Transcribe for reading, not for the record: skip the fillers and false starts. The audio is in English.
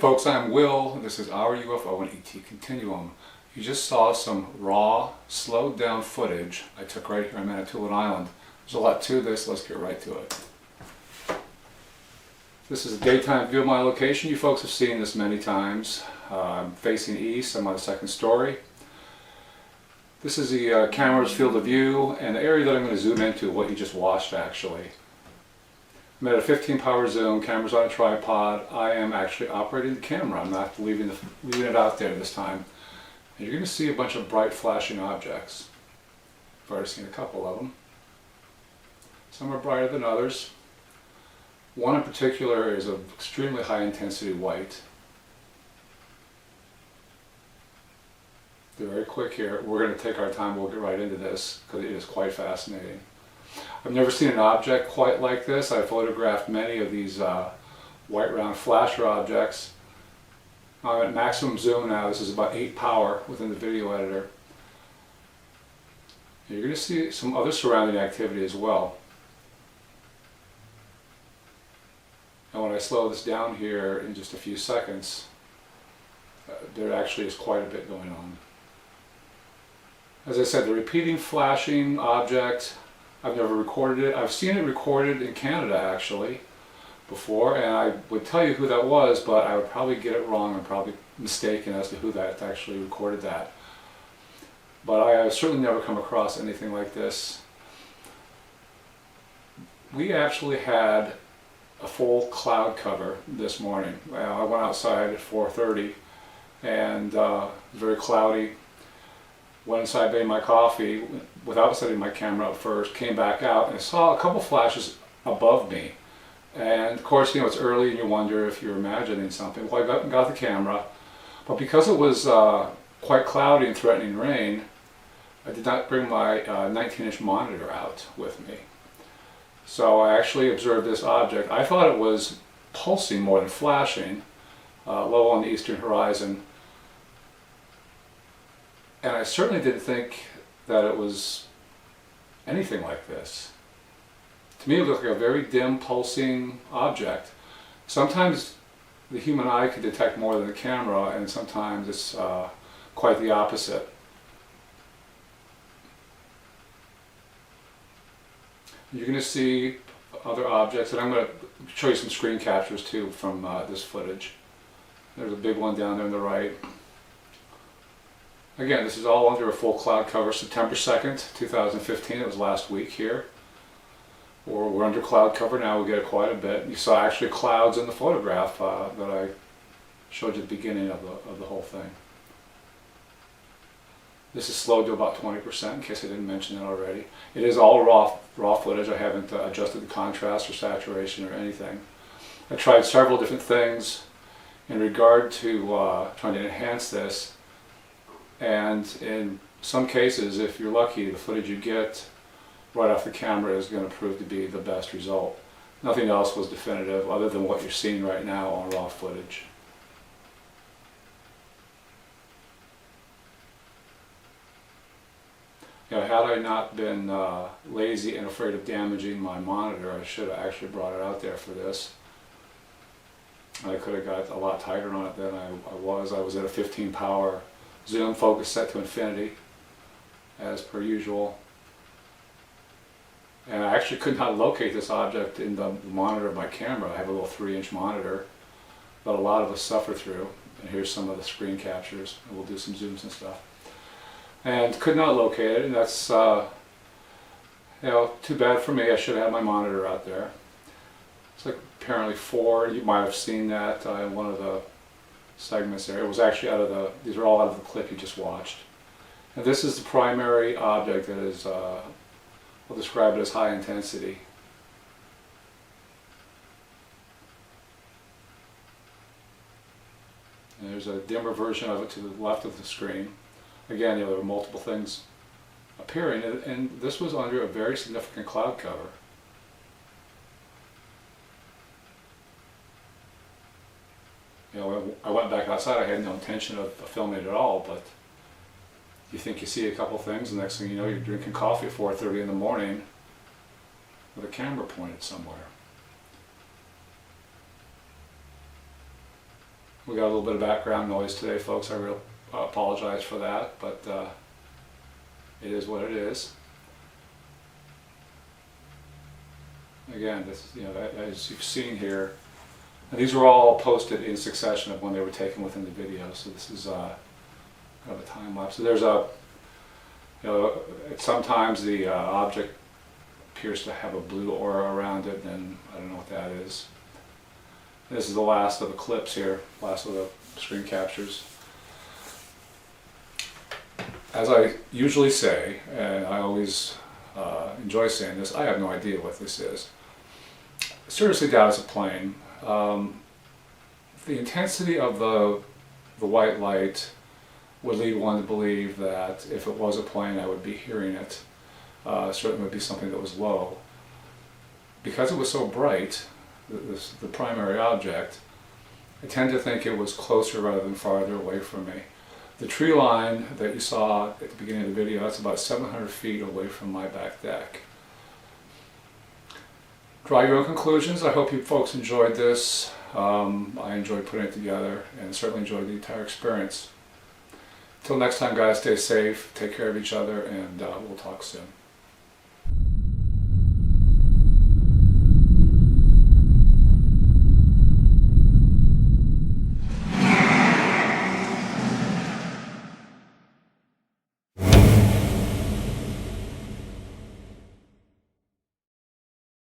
folks, I'm Will. This is Our UFO and ET Continuum. You just saw some raw, slowed down footage I took right here on Manitoulin Island. There's a lot to this, let's get right to it. This is a daytime view of my location. You folks have seen this many times. I'm facing east, I'm on the second story. This is the camera's field of view and the area that I'm going to zoom into, what you just watched actually. I'm at a 15 power zoom, camera's on a tripod. I am actually operating the camera. I'm not leaving it out there this time. And you're going to see a bunch of bright flashing objects. I've already seen a couple of them. Some are brighter than others. One in particular is of extremely high intensity white. They're very quick here. We're going to take our time, we'll get right into this because it is quite fascinating. I've never seen an object quite like this. I've photographed many of these white round flasher objects. I'm at maximum zoom now. This is about 8 power within the video editor. You're going to see some other surrounding activity as well. And when I slow this down here in just a few seconds, there actually is quite a bit going on. As I said, the repeating flashing object, I've never recorded it. I've seen it recorded in Canada actually before, and I would tell you who that was, but I would probably get it wrong and probably mistaken as to who that actually recorded that. But I have certainly never come across anything like this. We actually had a full cloud cover this morning. I went outside at 4:30 and it was very cloudy. Went inside, made my coffee without setting my camera up first, came back out and I saw a couple flashes above me. And of course, you know, it's early and you wonder if you're imagining something. Well, I got the camera, but because it was quite cloudy and threatening rain, I did not bring my 19-inch monitor out with me. So I actually observed this object. I thought it was pulsing more than flashing, low on the eastern horizon. And I certainly didn't think that it was anything like this. To me it looked like a very dim pulsing object. Sometimes the human eye can detect more than the camera, and sometimes it's quite the opposite. You're going to see other objects, and I'm going to show you some screen captures too from this footage. There's a big one down there on the right. Again, this is all under a full cloud cover, September 2nd, 2015, it was last week here. We're under cloud cover now, we get quite a bit. You saw actually clouds in the photograph that I showed you at the beginning of the whole thing. This is slowed to about 20% in case I didn't mention it already. It is all raw footage, I haven't adjusted the contrast or saturation or anything. I tried several different things in regard to trying to enhance this. And in some cases, if you're lucky, the footage you get right off the camera is going to prove to be the best result. Nothing else was definitive other than what you're seeing right now on raw footage. You know, had I not been lazy and afraid of damaging my monitor, I should have actually brought it out there for this. I could have got a lot tighter on it than I was. I was at a 15 power zoom, focus set to infinity, as per usual. And I actually could not locate this object in the monitor of my camera. I have a little 3-inch monitor that a lot of us suffer through. And here's some of the screen captures. And we'll do some zooms and stuff. And could not locate it, and that's you know, too bad for me. I should have had my monitor out there. It's like apparently 4. You might have seen that in one of the segments there. It was actually out of the, these are all out of the clip you just watched. And this is the primary object that is, we'll describe it as high intensity. And there's a dimmer version of it to the left of the screen. Again, you know, there were multiple things appearing, and this was under a very significant cloud cover. You know, I went back outside, I had no intention of filming it at all, but you think you see a couple things, and the next thing you know, you're drinking coffee at 4:30 in the morning with a camera pointed somewhere. We got a little bit of background noise today, folks. I really apologize for that, but it is what it is. Again, this, as you've seen here, and these were all posted in succession of when they were taken within the video. So this is kind of a time lapse. So there's sometimes the object appears to have a blue aura around it, and I don't know what that is. This is the last of the clips here, last of the screen captures. As I usually say, and I always enjoy saying this, I have no idea what this is. I seriously doubt it's a plane. The intensity of the white light would lead one to believe that if it was a plane, I would be hearing it. Certainly would be something that was low. Because it was so bright, the primary object, I tend to think it was closer rather than farther away from me. The tree line that you saw at the beginning of the video, that's about 700 feet away from my back deck. Draw your own conclusions. I hope you folks enjoyed this. I enjoyed putting it together and certainly enjoyed the entire experience. Until next time, guys, stay safe, take care of each other, and we'll talk soon.